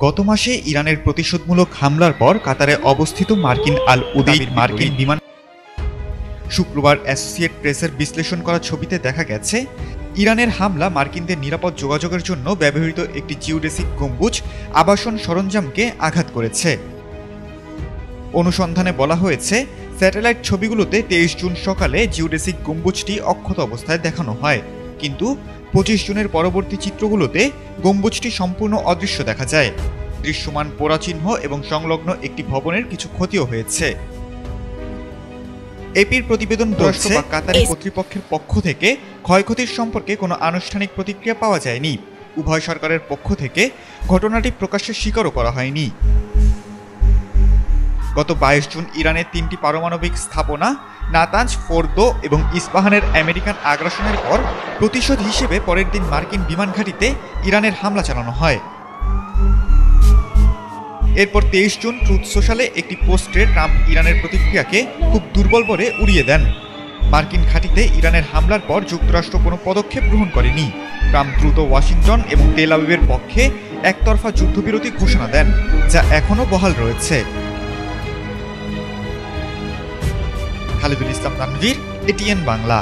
গত মাসে ইরানের প্রতিশোধমূলক হামলার পর কাতারে অবস্থিত মার্কিন আল উদেইদ মার্কিন বিমান শুক্রবার অ্যাসোসিয়েট প্রেসের বিশ্লেষণ করা ছবিতে দেখা গেছে ইরানের হামলা মার্কিনদের নিরাপদ যোগাযোগের জন্য ব্যবহৃত একটি জিওডেসিক গম্বুজ আবাসন সরঞ্জামকে আঘাত করেছে। অনুসন্ধানে বলা হয়েছে, স্যাটেলাইট ছবিগুলোতে 23 জুন সকালে জিওডেসিক গম্বুজটি অক্ষত অবস্থায় দেখানো হয়, কিন্তু 25 জুনের পরবর্তী চিত্রগুলোতে গম্বুজটি সম্পূর্ণ অদৃশ্য দেখা যায়। দৃশ্যমান পোড়াচিহ্ন এবং সংলগ্ন একটি ভবনের কিছু ক্ষতিও হয়েছে। এপির প্রতিবেদন বলছে, কাতারি কর্তৃপক্ষের পক্ষ থেকে ক্ষয়ক্ষতির সম্পর্কে কোনো আনুষ্ঠানিক প্রতিক্রিয়া পাওয়া যায়নি। উভয় সরকারের পক্ষ থেকে ঘটনাটি প্রকাশ্যে স্বীকারও করা হয়নি। গত 22 জুন ইরানের 3টি পারমাণবিক স্থাপনা নাতাঞ্জ, ফোর্দো এবং ইস্পাহানের আমেরিকান আগ্রাসনের পর প্রতিশোধ হিসেবে পরের দিন মার্কিন বিমান ঘাঁটিতে ইরানের হামলা চালানো হয়। এরপর 23 জুন ট্রুথ সোশ্যালে একটি পোস্টে ট্রাম্প ইরানের প্রতিক্রিয়াকে খুব দুর্বল বলে উড়িয়ে দেন। মার্কিন ঘাঁটিতে ইরানের হামলার পর যুক্তরাষ্ট্র কোনো পদক্ষেপ গ্রহণ করেনি। ট্রাম্প দ্রুত ওয়াশিংটন এবং তেল আবিবের পক্ষে একতরফা যুদ্ধবিরতি ঘোষণা দেন, যা এখনও বহাল রয়েছে। খালিদুল ইসলাম তানভীর, এটিএন বাংলা।